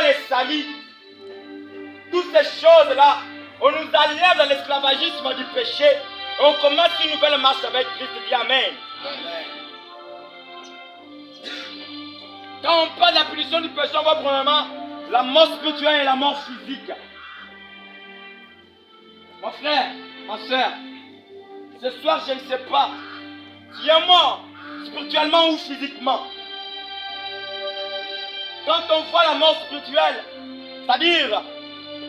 est sali, toutes ces choses-là, on nous enlève dans l'esclavagisme du péché et on commence une nouvelle marche avec Christ. Dis Amen. Amen. Quand on parle de la punition du péché, on voit premièrement la mort spirituelle et la mort physique. Mon frère, ma soeur, ce soir je ne sais pas, tu es mort spirituellement ou physiquement. Quand on voit la mort spirituelle, c'est-à-dire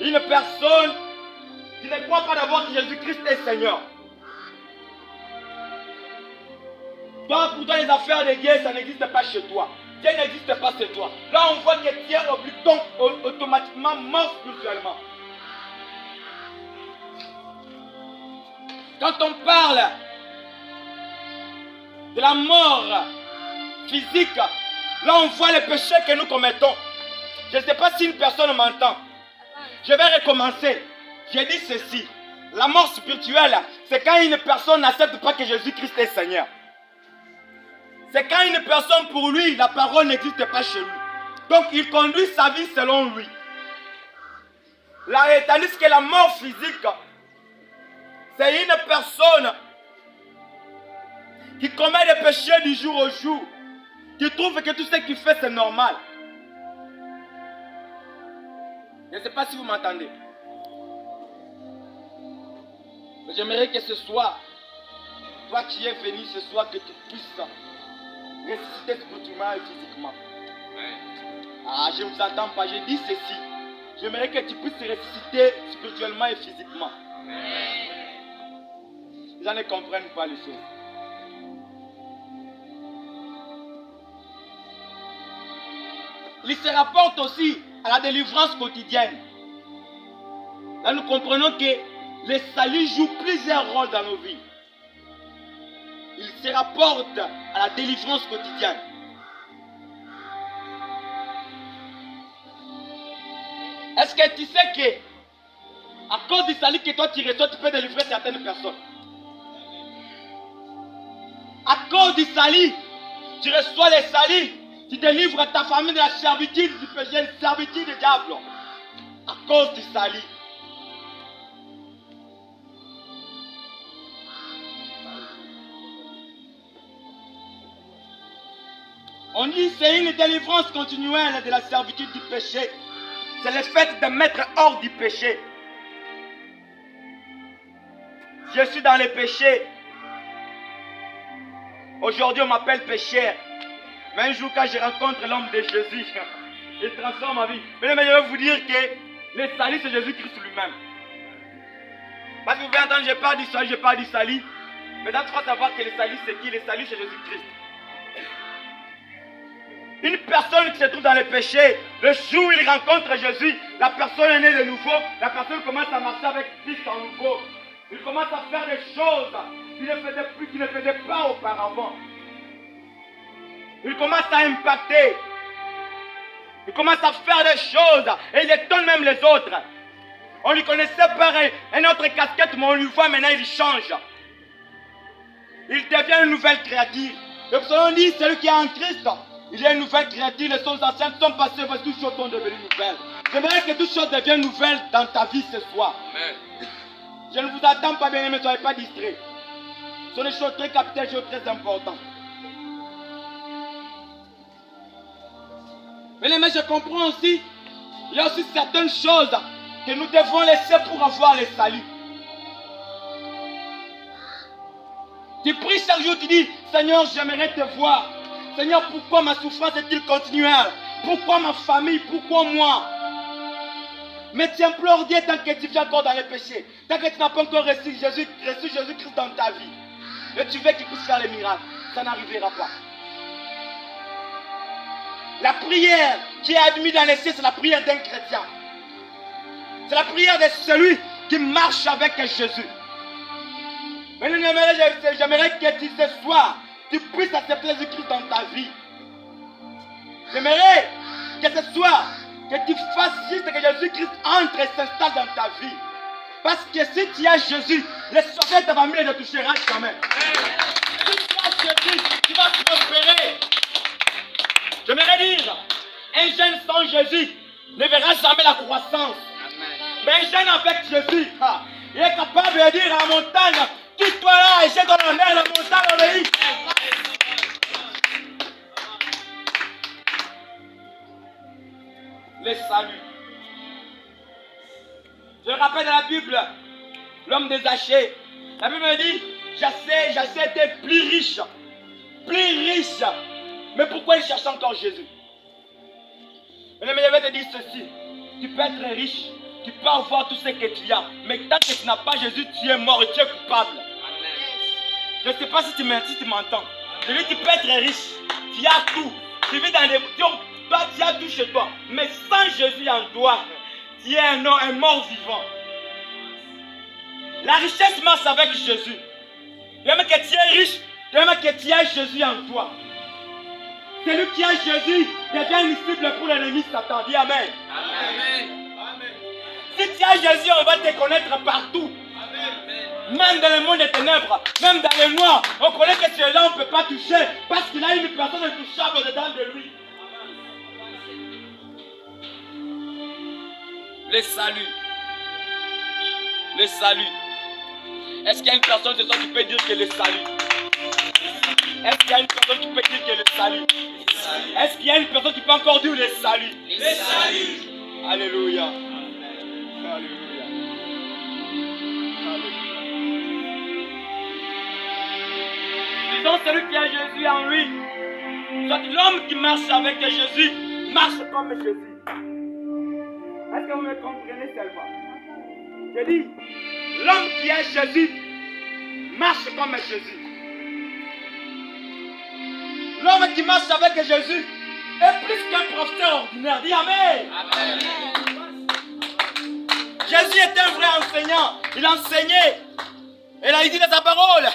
une personne qui ne croit pas d'abord que Jésus-Christ est Seigneur. Toi, pour toi, les affaires de Dieu, ça n'existe pas chez toi. Dieu n'existe pas chez toi. Là, on voit que tu es obligé, donc automatiquement mort spirituellement. Quand on parle de la mort physique, là, on voit les péchés que nous commettons. Je ne sais pas si une personne m'entend. Je vais recommencer. J'ai dit ceci. La mort spirituelle, c'est quand une personne n'accepte pas que Jésus-Christ est Seigneur. C'est quand une personne, pour lui, la parole n'existe pas chez lui. Donc, il conduit sa vie selon lui. Tandis que la mort physique, c'est une personne qui commet des péchés du jour au jour, qui trouve que tout ce qu'il fait, c'est normal. Je ne sais pas si vous m'entendez. J'aimerais que ce soir, toi qui es venu ce soir, que tu puisses ressusciter spirituellement et physiquement. Ah, je ne vous entends pas, j'ai dit ceci. J'aimerais que tu puisses ressusciter spirituellement et physiquement. Les gens ne comprennent pas les choses. Il se rapporte aussi à la délivrance quotidienne. Là, nous comprenons que le salut joue plusieurs rôles dans nos vies. Il se rapporte à la délivrance quotidienne. Est-ce que tu sais que, à cause du salut que toi tu reçois, tu peux délivrer certaines personnes? À cause du salut, tu reçois le salut, tu délivres ta famille de la servitude du péché, la servitude du diable. À cause du salut. On dit que c'est une délivrance continuelle de la servitude du péché. C'est le fait de mettre hors du péché. Je suis dans le péché. Aujourd'hui, on m'appelle pécheur. Mais un jour, quand je rencontre l'homme de Jésus, il transforme ma vie. Mais je vais vous dire que le salut, c'est Jésus-Christ lui-même. Parce que vous pouvez entendre, je parle du salut. Mais là, tu vas savoir que le salut, c'est qui? Le salut, c'est Jésus-Christ. Une personne qui se trouve dans le péché, le jour où il rencontre Jésus, la personne est née de nouveau, la personne commence à marcher avec Christ en nouveau. Il commence à faire des choses qu'il ne faisait pas auparavant. Il commence à impacter. Il commence à faire des choses et il étonne même les autres. On lui connaissait par une autre casquette, mais on lui voit maintenant, il change. Il devient une nouvelle créature. Le psaume dit, celui qui est en Christ, il est une nouvelle créature, les choses anciennes sont passées, parce que toutes choses sont devenues nouvelles. J'aimerais que toutes choses deviennent nouvelles dans ta vie ce soir. Amen. Je ne vous attends pas bien, mais soyez pas distraits. Ce sont des choses très capitales, des choses très importantes. Mais je comprends aussi, il y a aussi certaines choses que nous devons laisser pour avoir le salut. Tu pries chaque jour, tu dis, Seigneur, j'aimerais te voir. Seigneur, pourquoi ma souffrance est-il continuelle? Pourquoi ma famille? Pourquoi moi? Mais tu implores Dieu tant que tu vis encore dans le péché. Tant que tu n'as pas encore reçu Jésus-Christ dans ta vie. Et tu veux qu'il puisse faire les miracles. Ça n'arrivera pas. La prière qui est admise dans les cieux, c'est la prière d'un chrétien. C'est la prière de celui qui marche avec Jésus. Mais j'aimerais que tu ce soir, tu puisses accepter Jésus-Christ dans ta vie. J'aimerais que ce soir, que tu fasses juste que Jésus-Christ entre et s'installe dans ta vie. Parce que si tu as Jésus, le secret de ta famille ne touchera jamais. Si tu as Jésus, tu vas prospérer. J'aimerais dire, un jeune sans Jésus ne verra jamais la croissance. Mais un jeune avec Jésus, il est capable de dire à la montagne, quitte-toi là et jette dans la mer, la montagne obéit. Le salut. Je rappelle dans la Bible, l'homme des Zachée. La Bible me dit, Zachée était plus riche. Plus riche. Mais pourquoi il cherche encore Jésus? Mais je vais te dire ceci. Tu peux être riche. Tu peux avoir tout ce que tu as. Mais tant que tu n'as pas Jésus, tu es mort et tu es coupable. Je ne sais pas si tu m'entends. Je dis, tu peux être riche. Tu as tout. Tu vis dans des... Tu as tout chez toi. Mais sans Jésus en toi, tu es un mort vivant. La richesse marche avec Jésus. Même que tu es riche, même que tu as Jésus en toi. Celui qui a Jésus devient invisible pour l'ennemi Satan. Dis Amen. Amen. Si tu as Jésus, on va te connaître partout. Amen. Même dans le monde des ténèbres, même dans les noirs, on connaît que celui-là on ne peut pas toucher parce qu'il a une personne intouchable dedans de lui. Le salut. Le salut. Est-ce qu'il y a une personne ce soir qui peut dire que le salut? Est-ce qu'il y a une personne qui peut dire que le salut? Est-ce qu'il y a une personne qui peut encore dire le salut? Le salut. Alléluia. Alléluia. Disons celui qui a Jésus en lui. Soit l'homme qui marche avec Jésus marche comme Jésus. Est-ce que vous me comprenez seulement? Je dis, l'homme qui a Jésus marche comme Jésus. L'homme qui marche avec Jésus est plus qu'un professeur ordinaire. Dis Amen. Amen. Jésus était un vrai enseignant. Il enseignait. Il a dit dans sa parole,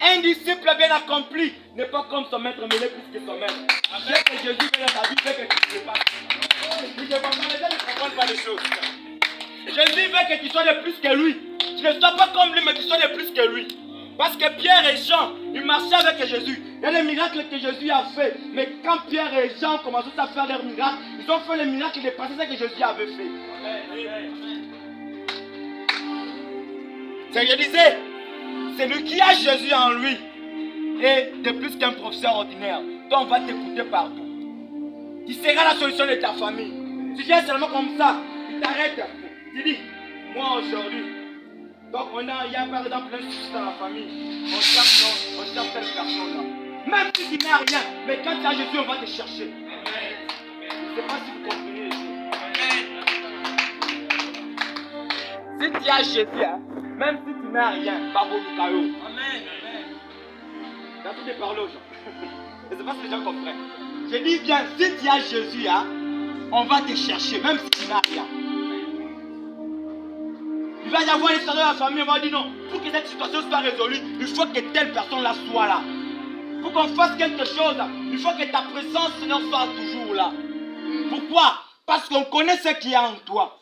un disciple bien accompli n'est pas comme son maître, mais il est plus que son maître. Dès que Jésus vient dans ta vie, fait que tu ne sais pas. Les gens ne comprennent pas les choses. Jésus veut que tu sois de plus que lui. Tu ne sois pas comme lui, mais tu sois de plus que lui. Parce que Pierre et Jean, ils marchaient avec Jésus. Il y a des miracles que Jésus a fait. Mais quand Pierre et Jean ont commencé à faire leurs miracles, ils ont fait les miracles qui dépassaient ce que Jésus avait fait. C'est ce que je disais. C'est lui qui a Jésus en lui. Et de plus qu'un professeur ordinaire. Donc on va t'écouter partout. Tu seras la solution de ta famille. Tu viens seulement comme ça. Tu t'arrêtes. Tu dis, moi aujourd'hui. Donc il y a par exemple un souci dans la famille. On cherche telle personne là. Même si tu n'as rien, mais quand tu as Jésus, on va te chercher. Je ne sais pas si vous comprenez. Si tu as Jésus, hein, même si tu n'as rien, Babo Lukayo. Amen. J'ai envie de parler aux gens. Je ne sais pas si les gens comprennent. Je dis bien, si tu as Jésus, hein, on va te chercher, même si tu n'as rien. Il va y avoir une histoire de la famille, on va dire non, pour que cette situation soit résolue, il faut que telle personne-là soit là. Pour qu'on fasse quelque chose, il faut que ta présence, Seigneur, soit toujours là. Pourquoi? Parce qu'on connaît ce qu'il y a en toi.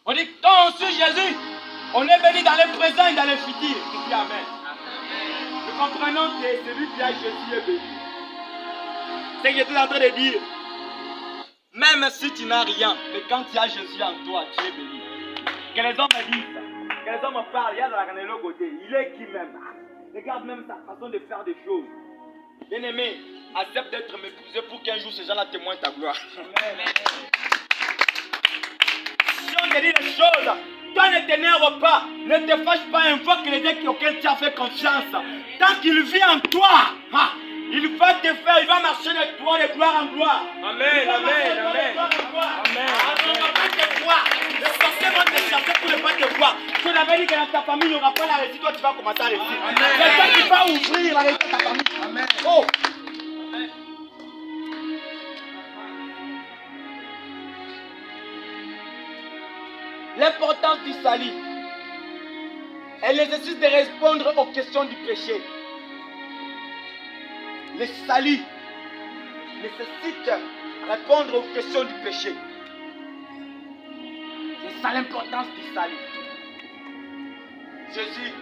On dit, quand on suit Jésus, on est béni dans le présent et dans le futur. Je dis Amen. Nous comprenons que celui qui a Jésus est béni. C'est ce que j'étais en train de dire. Même si tu n'as rien, mais quand tu as Jésus en toi, tu es béni. Que les hommes me disent, que les hommes me parlent, il y a dans la l'autre côté. Il est qui même? Regarde même sa façon de faire des choses. Bien-aimé, accepte d'être méprisé pour qu'un jour ces gens-là témoignent ta gloire. Amen. Si on te dit des choses, toi ne t'énerve pas, ne te fâche pas, invoque les dieux auxquels tu as fait confiance. Tant qu'il vit en toi, il va te faire, il va marcher de toi de gloire en gloire. Amen, amen, amen. Amen. On ne va pas te voir. Les sorciers vont te chercher pour ne pas te voir. Tu l'avais dit que dans ta famille, il n'y aura pas la réussite, toi tu vas commencer à réussir. C'est toi qui vas ouvrir la réussite de ta famille. Amen. Oh. L'importance du salut est l'exercice de répondre aux questions du péché. Le salut nécessite de répondre aux questions du péché. C'est ça l'importance du salut. Jésus,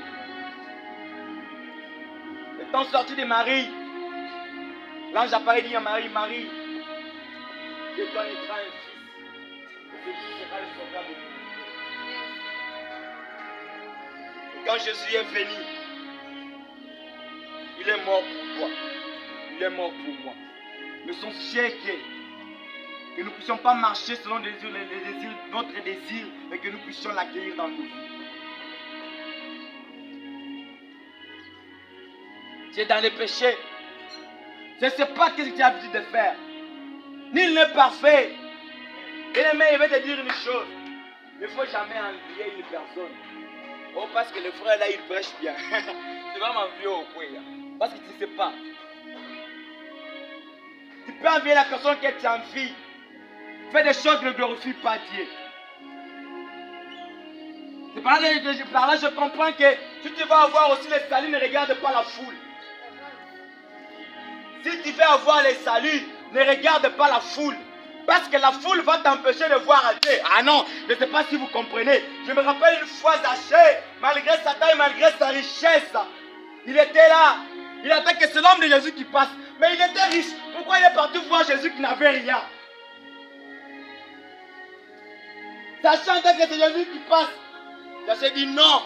le Étant sorti de Marie, l'ange apparaît et dit à Marie, Marie, que toi naîtra un fils, et que tu seras le sauveur de l'humanité. Quand Jésus est venu, il est mort pour toi. Il est mort pour moi. Mais son fier que nous ne puissions pas marcher selon les désirs, notre désir, mais que nous puissions l'accueillir dans nos vies. Tu es dans les péchés. Je ne sais pas ce que tu as l'habitude de faire. Nul n'est parfait. Et le mec, il va te dire une chose. Il ne faut jamais envier une personne. Oh, parce que le frère là, il prêche bien. Tu vas m'envier au coin là. Parce que tu ne sais pas. Tu peux envier la personne que tu envies. Fais des choses qui ne glorifient pas Dieu. C'est par là que je comprends que si tu vas avoir aussi les saluts, ne regarde pas la foule. Si tu veux avoir les saluts, ne regarde pas la foule. Parce que la foule va t'empêcher de voir Dieu. Ah non, je ne sais pas si vous comprenez. Je me rappelle une fois Zachée, malgré sa taille, malgré sa richesse, il était là. Il attend que c'est l'homme de Jésus qui passe. Mais il était riche. Pourquoi il est parti voir Jésus qui n'avait rien? Sachant que c'est Jésus qui passe. Zachée dit non.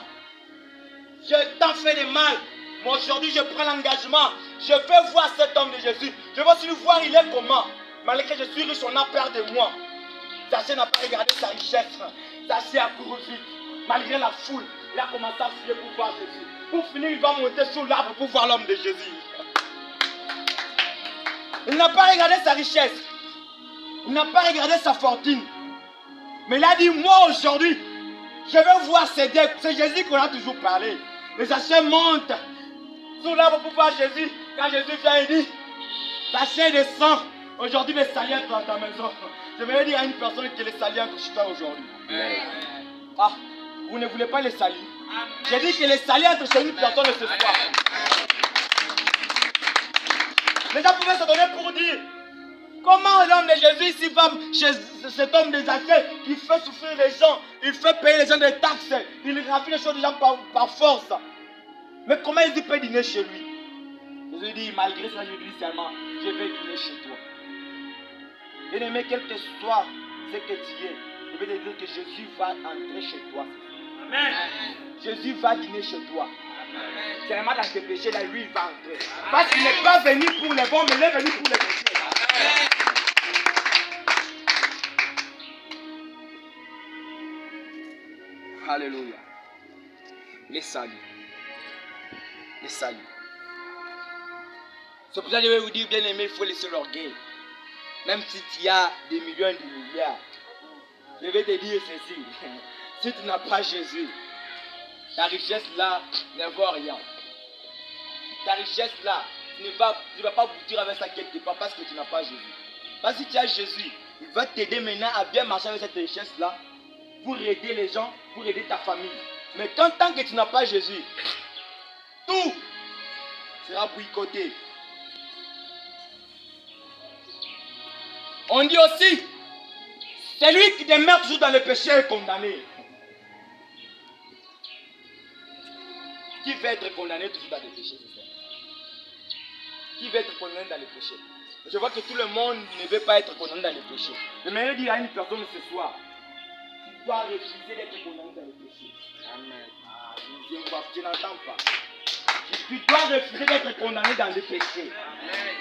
Je t'en fais des mal. Mais aujourd'hui, je prends l'engagement. Je veux voir cet homme de Jésus. Je veux aussi voir il est comment. Malgré que je suis riche, on a peur de moi. Zachée n'a pas regardé sa richesse. Zachée a couru vite. Malgré la foule, il a commencé à fuir pour voir Jésus. Pour finir, il va monter sur l'arbre pour voir l'homme de Jésus. Il n'a pas regardé sa richesse. Il n'a pas regardé sa fortune. Mais il a dit, moi aujourd'hui, je veux voir ces dieux. C'est Jésus qu'on a toujours parlé. Les Zachée monte sur l'arbre pour voir Jésus. Quand Jésus vient, il dit, Zachée descend. Aujourd'hui, les saluts sont dans ta maison. Je vais dire à une personne que les saluts sont chez toi aujourd'hui. Ah, vous ne voulez pas les saluts? J'ai dit que les saluts sont chez une personne ce soir. Les gens pouvaient se donner pour dire comment l'homme de Jésus ici va chez cet homme des Zachée qui fait souffrir les gens, il fait payer les gens des taxes, il rafine les choses des gens par force. Mais comment il peut dîner chez lui? Jésus dit, malgré ça, je dis seulement, je vais dîner chez toi. Bien aimé, quel que soit ce que tu es, je vais te dire que Jésus va entrer chez toi. Amen. Jésus va dîner chez toi. Seulement dans tes péchés, là, lui, il va entrer. Parce qu'il n'est pas venu pour les bons, mais il est venu pour les péchés. Alléluia. Les saluts. Les saluts. C'est pour ça que je vais vous dire, bien aimé, il faut laisser l'orgueil. Même si tu as des millions et des milliards. Je vais te dire ceci. Si tu n'as pas Jésus, ta richesse là ne vaut rien. Ta richesse là, tu ne vas pas boutir avec ça quelque part parce que tu n'as pas Jésus. Parce que si tu as Jésus, il va t'aider maintenant à bien marcher avec cette richesse là pour aider les gens, pour aider ta famille. Mais tant que tu n'as pas Jésus, tout sera boycotté. On dit aussi, celui qui demeure toujours dans le péché est condamné. Qui veut être condamné toujours dans le péché? Qui veut être condamné dans le péché? Je vois que tout le monde ne veut pas être condamné dans le péché. Je vais dire à une personne ce soir, tu dois refuser d'être condamné dans le péché. Amen. Tu n'entends pas. Tu dois refuser d'être condamné dans le péché. Amen.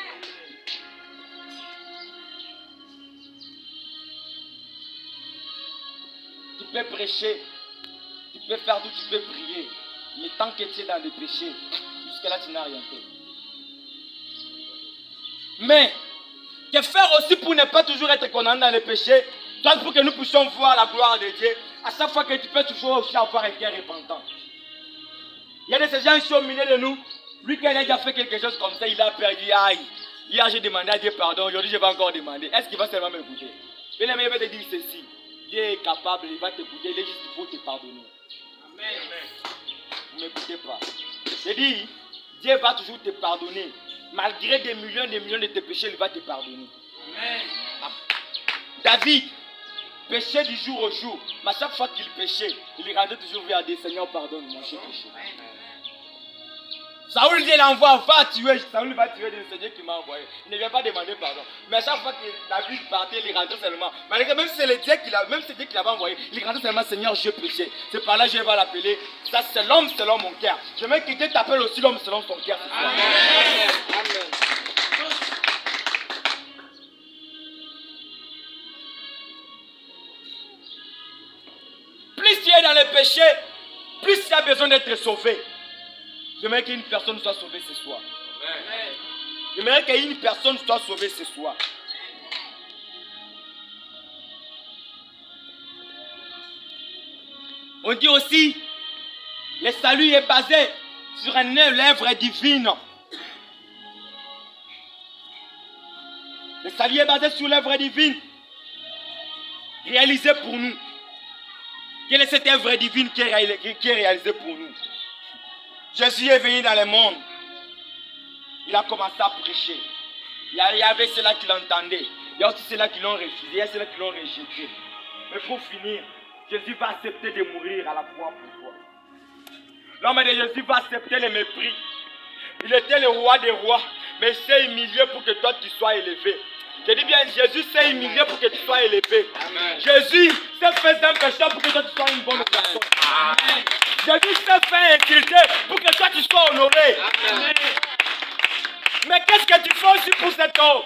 Tu peux prêcher, tu peux faire tout, tu peux prier. Mais tant que tu es dans le péché, jusque-là tu n'as rien fait. Mais, que faire aussi pour ne pas toujours être condamné dans le péché, pour que nous puissions voir la gloire de Dieu, à chaque fois que tu peux toujours aussi avoir un cœur repentant. Il y a de ces gens ici au milieu de nous, lui qui a déjà fait quelque chose comme ça, il a perdu, aïe. Hier j'ai demandé à Dieu pardon, aujourd'hui je vais encore demander. Est-ce qu'il va seulement m'écouter? Bien aimé, il va te dire ceci. Dieu est capable, il va t'écouter, il est juste pour te pardonner. Amen. Vous ne m'écoutez pas. Je dis, Dieu va toujours te pardonner. Malgré des millions de tes péchés, il va te pardonner. Amen. Ah. David péchait du jour au jour. Mais à chaque fois qu'il péchait, il rendait toujours vers Dieu, Seigneur, pardonne-moi, j'ai péché. Saoul dit, il envoie, va tuer. Saoul va tuer, c'est Dieu qui m'a envoyé. Il ne vient pas demander pardon. Mais à chaque fois que David partait, il rentrait seulement. Malgré même si c'est Dieu qui l'avait envoyé, il rentrait seulement, Seigneur, j'ai péché. C'est par là que je vais l'appeler. Ça, c'est l'homme selon mon cœur. Je veux que Dieu t'appelle aussi l'homme selon son cœur. Amen. Amen. Plus tu es dans le péché, plus tu as besoin d'être sauvé. J'aimerais qu'une personne soit sauvée ce soir. J'aimerais qu'une personne soit sauvée ce soir. On dit aussi, le salut est basé sur une œuvre divine. Le salut est basé sur l'œuvre divine réalisée pour nous. Quelle est cette œuvre divine qui est réalisée pour nous? Jésus est venu dans le monde. Il a commencé à prêcher. Il y avait ceux-là qui l'entendaient. Il y a aussi ceux-là qui l'ont refusé. Il y a ceux-là qui l'ont rejeté. Mais pour finir, Jésus va accepter de mourir à la croix pour toi. L'homme de Jésus va accepter le mépris. Il était le roi des rois, mais il s'est humilié pour que toi tu sois élevé. Je dis bien, Jésus s'est humilié pour que tu sois élevé. Amen. Jésus s'est fait un pécheur pour que toi tu sois une bonne personne. Amen. Jésus s'est fait insulter pour que toi tu sois honoré. Amen. Mais qu'est-ce que tu fais aussi pour cet homme?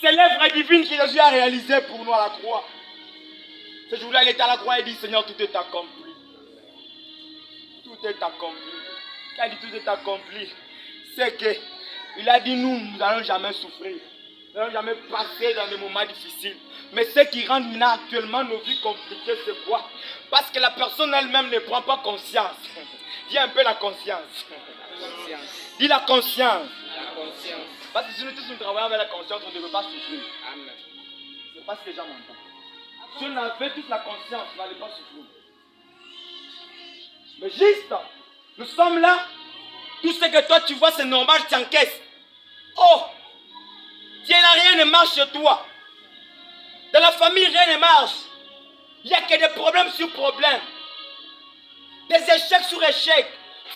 C'est l'œuvre divine que Jésus a réalisée pour nous à la croix. Ce jour-là, il était à la croix et il dit, Seigneur, tout est accompli. Tout est accompli. Quand il dit tout est accompli, c'est que il a dit, nous n'allons jamais souffrir. Nous n'allons jamais passer dans des moments difficiles. Mais ce qui rend actuellement nos vies compliquées, c'est quoi? Parce que la personne elle-même ne prend pas conscience. Dis un peu la conscience. Dis la conscience. Parce que si nous tous nous travaillons avec la conscience, on ne veut pas souffrir. Amen. C'est pas ce que les gens m'entendent. Si on avait toute la conscience, on n'allait pas souffrir. Mais juste, nous sommes là. Tout ce que toi tu vois, c'est normal, tu encaisses. Oh! Tiens là, rien ne marche chez toi. Dans la famille, rien ne marche. Il n'y a que des problèmes sur problèmes. Des échecs sur échecs.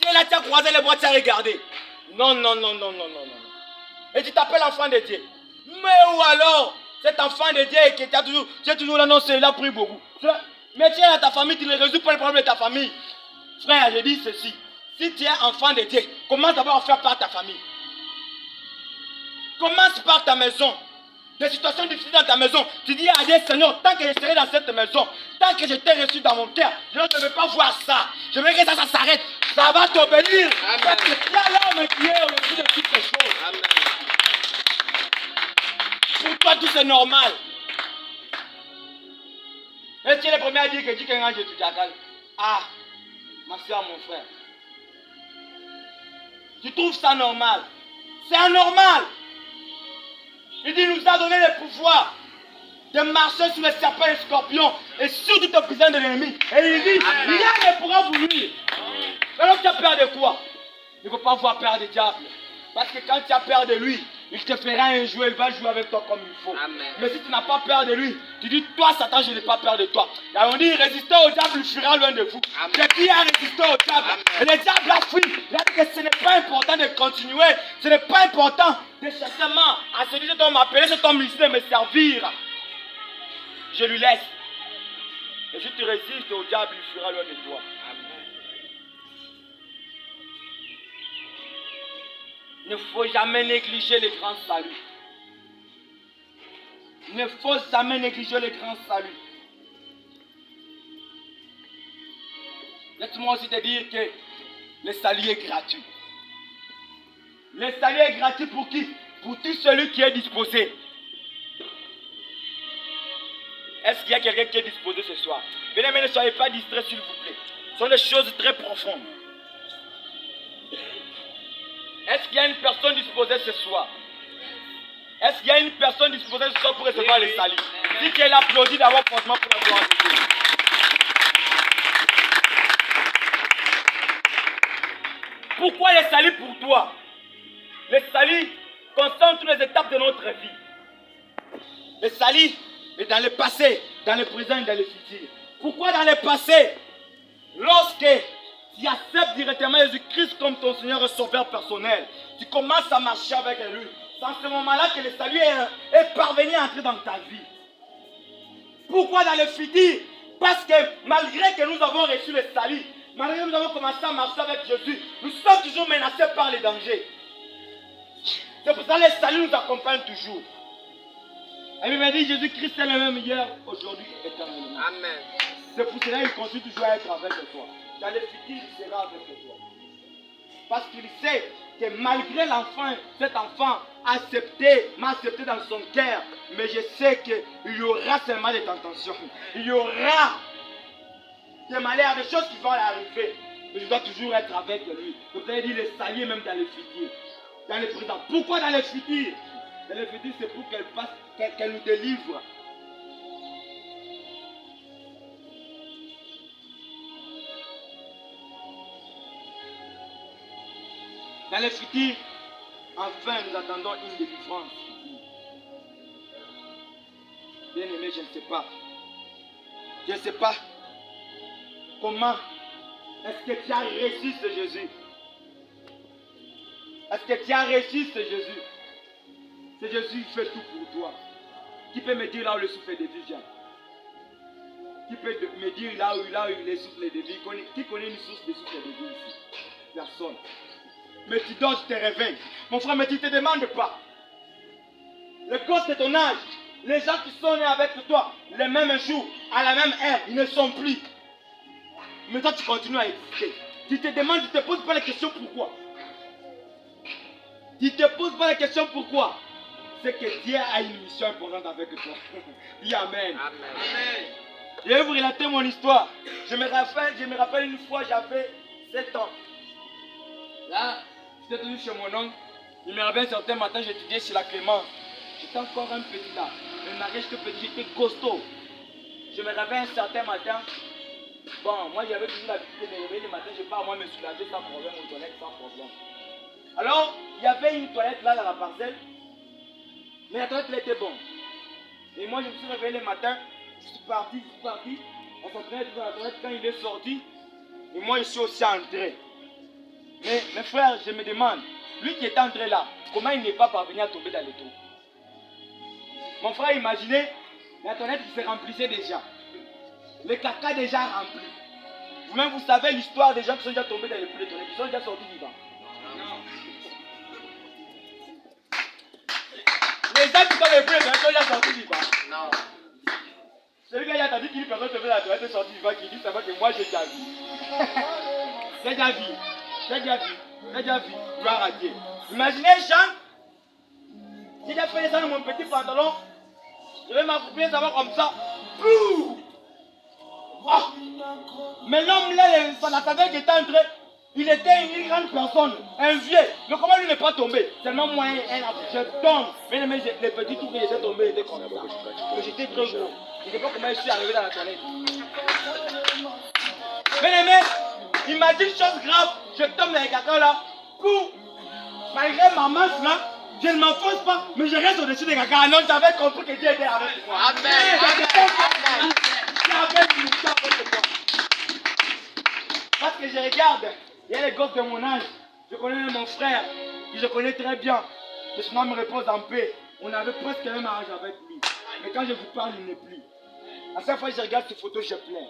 Tiens là, tu as croisé les bras, tu as regardé. Non, non, non, non, non, non, non. Et tu t'appelles enfant de Dieu. Mais ou alors, cet enfant de Dieu qui tu es toujours là, non, c'est là, prie beaucoup. Mais tiens dans ta famille, tu ne résous pas le problème de ta famille. Frère, je dis ceci. Si tu es enfant de Dieu, commence d'abord à faire part de ta famille. Commence par ta maison. Des situations difficiles dans ta maison. Tu dis à Dieu, Seigneur, tant que je serai dans cette maison, tant que je t'ai reçu dans mon cœur, je ne veux pas voir ça. Je veux que ça s'arrête. Ça va t'obéir. Parce que il y a l'homme qui est au-dessus de toutes ces choses. Amen. Pour toi, tout c'est normal. Et tu es le premier à dire que tu es tu t'accales. Ah, ma soeur, mon frère. Tu trouves ça normal? C'est anormal. Il dit, il nous a donné le pouvoir de marcher sur les serpents et les scorpions et sur toute puissance de l'ennemi. Et il dit, rien ne pourra vous nuire. Alors tu as peur de quoi? Il ne faut pas avoir peur du diable. Parce que quand tu as peur de lui, il te fera un jouet, il va jouer avec toi comme il faut. Amen. Mais si tu n'as pas peur de lui, tu dis, toi Satan, je n'ai pas peur de toi. Et on dit, résistez au diable, il fuira loin de vous. C'est qui a résisté au diable? Amen. Et le diable a fui. Il a dit que ce n'est pas important de continuer. Ce n'est pas important de cherchement à celui cet homme appelé, cet homme ici de me servir. Je lui laisse. Et si tu résistes au diable, il fuira loin de toi. Amen. Il ne faut jamais négliger les grands saluts. Il ne faut jamais négliger les grands saluts. Laisse-moi aussi te dire que le salut est gratuit. Le salut est gratuit pour qui? Pour tout celui qui est disposé. Est-ce qu'il y a quelqu'un qui est disposé ce soir? Venez, mais ne soyez pas distraits, s'il vous plaît. Ce sont des choses très profondes. Est-ce qu'il y a une personne disposée ce soir? Est-ce qu'il y a une personne disposée ce soir pour recevoir le salut? Si tu es applaudi d'abord franchement pour la gloire de Dieu. Pourquoi le salut pour toi? Le salut concerne toutes les étapes de notre vie. Le salut est dans le passé, dans le présent et dans le futur. Pourquoi dans le passé? Lorsque tu acceptes directement Jésus-Christ comme ton Seigneur et Sauveur personnel, tu commences à marcher avec lui. C'est en ce moment-là que le salut est parvenu à entrer dans ta vie. Pourquoi dans le futur? Parce que malgré que nous avons reçu le salut, malgré que nous avons commencé à marcher avec Jésus, nous sommes toujours menacés par les dangers. C'est pour ça que le salut nous accompagne toujours. Et il m'a dit, Jésus-Christ est le même hier, aujourd'hui, éternellement. Amen. C'est pour cela qu'il continue toujours à être avec toi. Dans le futur, il sera avec toi. Parce qu'il sait que malgré l'enfant, cet enfant m'a accepté dans son cœur, mais je sais qu'il y aura seulement des tentations. Il y aura des malheurs, des choses qui vont arriver. Mais je dois toujours être avec lui. Vous avez dit le salut même dans le futur. Dans le présent. Pourquoi dans le futur? Dans le futur, c'est pour qu'elle nous délivre. Dans le futur, enfin nous attendons une délivrance. Bien aimé, je ne sais pas. Je ne sais pas comment est-ce que tu as reçu ce Jésus. Est-ce que tu as reçu ce Jésus? Ce Jésus fait tout pour toi. Qui peut me dire là où le souffle de vie vient? Qui peut me dire là où le souffle de vie? Qui connaît une source de souffle de vie ici? Personne. Mais tu dors, tu te réveilles. Mon frère, mais tu ne te demandes pas. Les gosses de ton âge, les gens qui sont nés avec toi, le même jour, à la même heure, ils ne sont plus. Mais toi, tu continues à exister. Tu te demandes, tu ne te poses pas la question pourquoi. Tu ne te poses pas la question pourquoi. C'est que Dieu a une mission importante avec toi. Dis Amen. Amen. Je vais vous relater mon histoire. Je me rappelle une fois, j'avais 7 ans. Là, j'étais tenu chez mon oncle. Il me rappelle un certain matin, j'étudiais chez la Clémence. J'étais encore un petit là. Le mariage, j'étais petit, j'étais costaud. Je me rappelle un certain matin. Bon, moi j'avais toujours l'habitude de me réveiller le matin, je pars moi me soulager sans problème aux toilettes, sans problème. Alors, il y avait une toilette là dans la parcelle. Mais la toilette elle était bonne. Et moi je me suis réveillé le matin, je suis parti. On s'entraînait dans la toilette quand il est sorti. Et moi je suis aussi entré. Mais mes frères, je me demande, lui qui est entré là, comment il n'est pas parvenu à tomber dans le trou? Mon frère, imaginez, la toilette qui se remplissait déjà. Le caca déjà rempli. Vous-même, vous savez l'histoire des gens qui sont déjà tombés dans les poules de toilette, qui sont déjà sortis vivants. Non. Les gens qui sont dans les poules de toilette sont déjà sortis vivants. Non. Celui qui a entendu qu'une personne tombait dans la toilette est sorti vivant, qui dit ça va que moi j'ai déjà vu. J'ai déjà vu. J'ai déjà vu. Gloire à Dieu. Imaginez Jean. J'ai déjà fait ça dans mon petit pantalon. Je vais m'accoupler, ça va comme ça. Pouh! Oh. Mais l'homme là, la saveur qui était entré, il était une grande personne, un vieux. Mais comment lui n'est pas tombé? Seulement moi, je tombe. Mais les petits trous qui étaient tombés étaient comme ça. J'étais très gros. Je ne sais pas comment je suis arrivé dans la toilette. Bien aimé, imagine chose grave, je tombe dans les caca là. Pour, malgré ma masse là, je ne m'enfonce pas, mais je reste au-dessus des caca. Non, j'avais compris que Dieu était avec moi. Amen. J'avais une mission avec toi. Parce que je regarde, il y a les gosses de mon âge. Je connais mon frère, que je connais très bien. Que son âme me repose en paix. On avait presque le même âge avec lui. Mais quand je vous parle, il n'est plus. À chaque fois que je regarde ces photos, je pleure.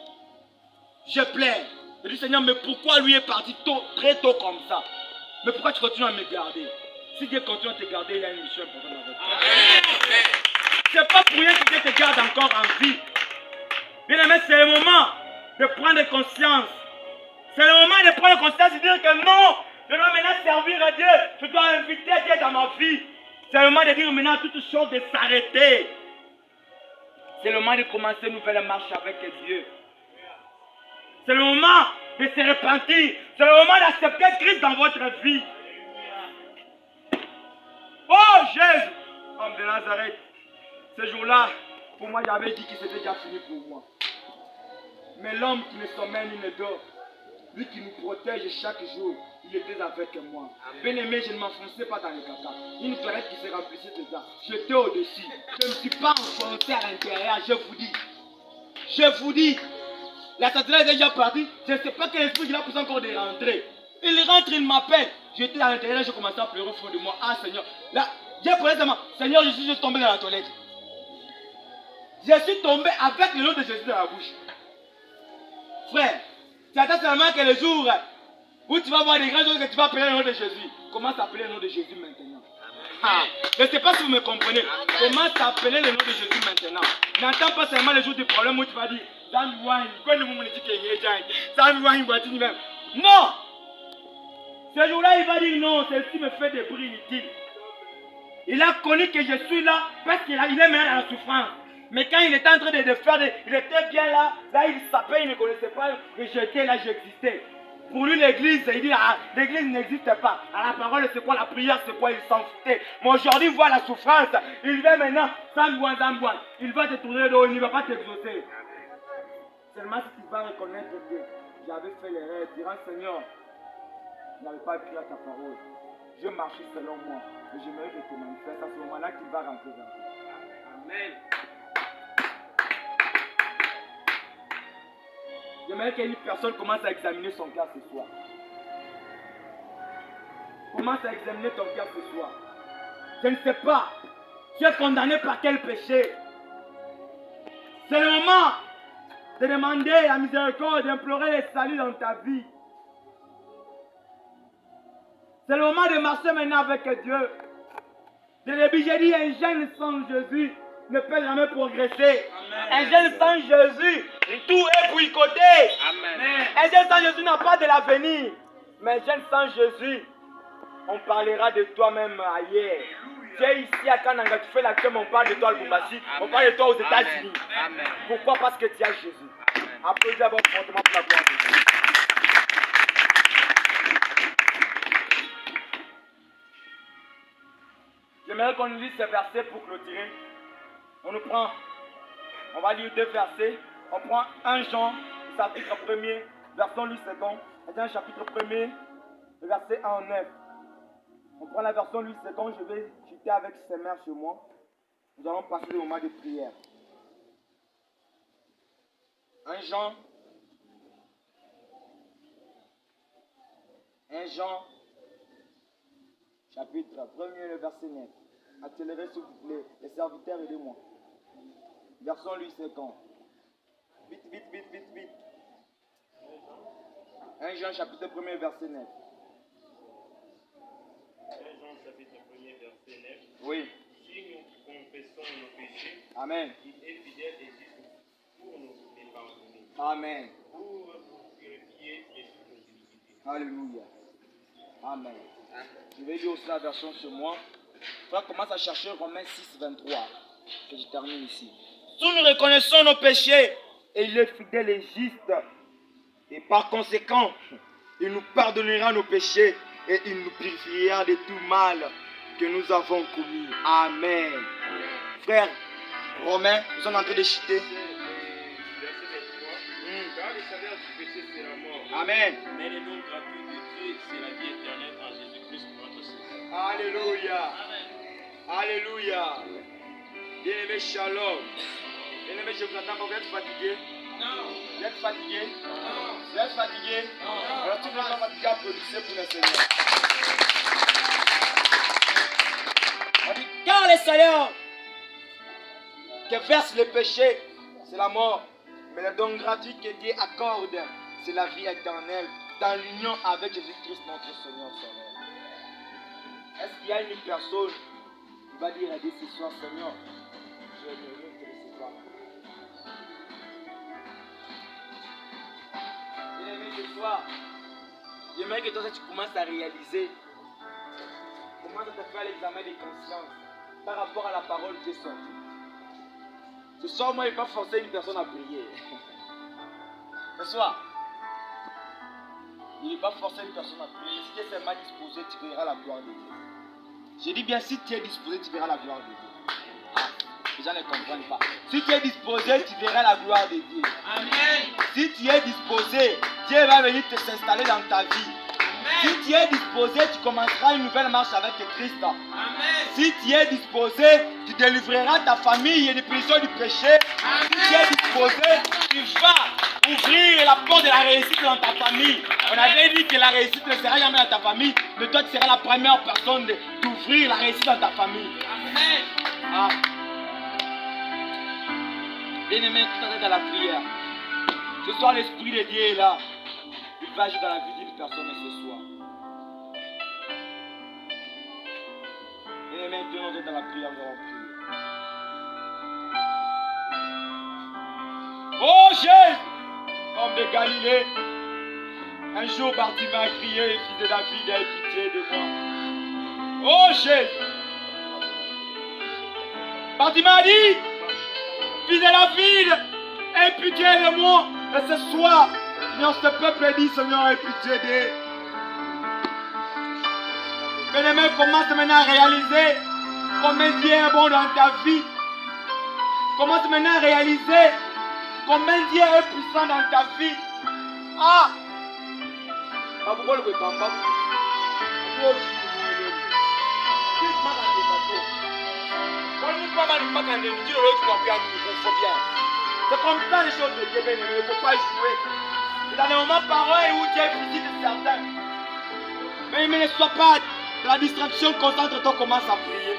Je pleure. Je dis Seigneur, mais pourquoi lui est parti très tôt comme ça? Mais pourquoi tu continues à me garder? Si Dieu continue à te garder, il y a une mission importante avec toi. C'est pas pour rien que Dieu te garde encore en vie. Bien aimé, c'est le moment de prendre conscience. C'est le moment de prendre conscience et de dire que non, je dois maintenant servir à Dieu. Je dois inviter Dieu dans ma vie. C'est le moment de dire maintenant à toutes choses de s'arrêter. C'est le moment de commencer une nouvelle marche avec Dieu. C'est le moment de se repentir. C'est le moment d'accepter Christ dans votre vie. Oh Jésus, homme de Nazareth. Ce jour-là, pour moi, j'avais dit que c'était déjà fini pour moi. Mais l'homme qui ne sommeille ni ne dort, lui qui nous protège chaque jour, il était avec moi. Bien aimé, je ne m'enfonçais pas dans le caca. Une toilette qui se remplissait de ça. J'étais au-dessus. Je ne me suis pas enfoncé à l'intérieur, je vous dis. Je vous dis. L'assassinat est déjà parti. Je ne sais pas quel esprit il a poussé encore de rentrer. Il rentre, il m'appelle. J'étais à l'intérieur, je commençais à pleurer au fond de moi. Ah Seigneur. Là, j'ai posé sa main. Seigneur, je suis juste tombé dans la toilette. Je suis tombé avec le nom de Jésus dans la bouche. Frère, tu attends seulement que le jour où tu vas voir des grandes choses que tu vas appeler le nom de Jésus. Commence à appeler le nom de Jésus maintenant. Ah, je ne sais pas si vous me comprenez. Commence à appeler le nom de Jésus maintenant. N'attends pas seulement le jour du problème où tu vas dire non! Ce jour-là, il va dire non, celle-ci me fait des bruits inutiles. Il a connu que je suis là parce qu'il est même dans la souffrance. Mais quand il était en train de faire, il était bien là, il sapait, il ne connaissait pas que j'étais là, j'existais. Pour lui, l'église, il dit, ah, l'église n'existe pas. À la parole, c'est quoi la prière, c'est quoi, il s'en foutait. Mais aujourd'hui, il voit la souffrance. Il vient maintenant, Zambouan. Il va te tourner le dos, il ne va pas t'exaucer. Seulement si tu vas reconnaître que j'avais fait l'erreur, dire Seigneur, je n'avais pas écrit à ta parole. Je marchais selon moi. Et j'aimerais que tu manifestes. À ce moment-là, tu vas rentrer dans toi. Amen. J'aimerais qu'une personne commence à examiner son cœur ce soir. Commence à examiner ton cœur ce soir. Je ne sais pas. Tu es condamné par quel péché? C'est le moment de demander la miséricorde, d'implorer le salut dans ta vie. C'est le moment de marcher maintenant avec Dieu. J'ai dit, un jeune sans Jésus ne peut jamais progresser. Amen. Un jeune sans Jésus, tout est boycotté. Amen. Un jeune sans Jésus n'a pas de l'avenir. Mais un jeune sans Jésus, on parlera de toi-même ailleurs. Tu es ici à Kananga, tu fais la queue, on parle de toi à Lubumbashi, on parle de toi aux États-Unis. Pourquoi? Parce que tu as Jésus. Applaudis d'abord fortement pour la gloire de Dieu. J'aimerais qu'on nous lise ces versets pour clôturer. On va lire 2 versets. On prend 1 Jean, chapitre 1er, version 8 secondes. Et un chapitre 1er, verset 1 en 9. On prend la version 8 secondes, je vais chuter avec ses mères chez moi. Nous allons passer le moment de prière. 1 Jean, chapitre 1er, le verset 9. Accélérez s'il vous plaît, les serviteurs, aidez-moi. Version 8 secondes. Vite. 1 Jean, chapitre 1er, verset 9. 1 Jean chapitre 1er verset 9. Oui. Si nous confessons nos péchés, Amen. il est fidèle et juste pour nous les pardonner. Amen. Pour nous purifier de toute iniquité. Alléluia. Amen. Je vais lire aussi la version chez moi. On commence à chercher Romains 6, 23. Que je termine ici. Si nous reconnaissons nos péchés, et il est fidèle et juste, et par conséquent, il nous pardonnera nos péchés et il nous purifiera de tout mal que nous avons commis. Amen. Frère, Romains, nous sommes en train de chuter. Verset 23. Car le salaire du péché, c'est la mort. Amen. Mais le nom gratuit de Dieu, c'est la vie éternelle en Jésus-Christ notre Seigneur. Alléluia. Alléluia. Bien-aimé, shalom. Bien-aimé, je vous attends, vous êtes fatigué? Non. Vous êtes fatigué? Non. Vous êtes fatigué? Non. Alors tout le monde va fatiguer, applaudissez pour le Seigneur. On dit, car le Seigneur que verse le péché, c'est la mort. Mais le don gratuit que Dieu accorde, c'est la vie éternelle dans l'union avec Jésus-Christ notre Seigneur. Est-ce qu'il y a une personne qui va dire à Dieu ce soir, Seigneur, je ne veux te recevoir? Bien-aimé, ce soir, j'aimerais que toi tu commences à réaliser, commence à te faire l'examen de conscience par rapport à la parole qui est sortie. Ce soir, moi, je ne vais pas forcer une personne à prier. Ce soir, il ne va pas forcer une personne à prier. Si tu es seulement disposé, tu verras la gloire de Dieu. Je dis bien, si tu es disposé, tu verras la gloire de Dieu. Ah, les gens ne comprennent pas. Si tu es disposé, tu verras la gloire de Dieu. Amen. Si tu es disposé, Dieu va venir te s'installer dans ta vie. Amen. Si tu es disposé, tu commenceras une nouvelle marche avec Christ. Amen. Si tu es disposé, tu délivreras ta famille des prisons du péché. Si tu es disposé, tu vas ouvrir la porte de la réussite dans ta famille. On avait dit que la réussite ne sera jamais dans ta famille, mais toi tu seras la première personne d'ouvrir la réussite dans ta famille. Amen. Ah. Bien-aimé, tout est dans la prière. Ce soir, l'Esprit de Dieu est là. Il va agir dans la vie d'une personne ce soir. Bien-aimé, maintenant, nous sommes dans la prière, nous allons prier. Oh Jésus, homme de Galilée, un jour Bartimée a crié, fils de David, aie pitié de moi. Oh Jésus, Bartimée a dit, fils de David, aie pitié de moi. Et ce soir, Seigneur, ce peuple dit, Seigneur, aie pitié d'eux. Bien-aimé, commence maintenant à réaliser combien Dieu est bon dans ta vie. Commence maintenant à réaliser combien Dieu est puissant dans ta vie. Ah! Pourquoi le bamba? C'est comme ça les choses de Dieu, bien aimé. Il ne faut pas jouer. C'est dans les moments pareils où Dieu visite certains. Mais ne sois pas dans la distraction, concentre-toi, commence à prier.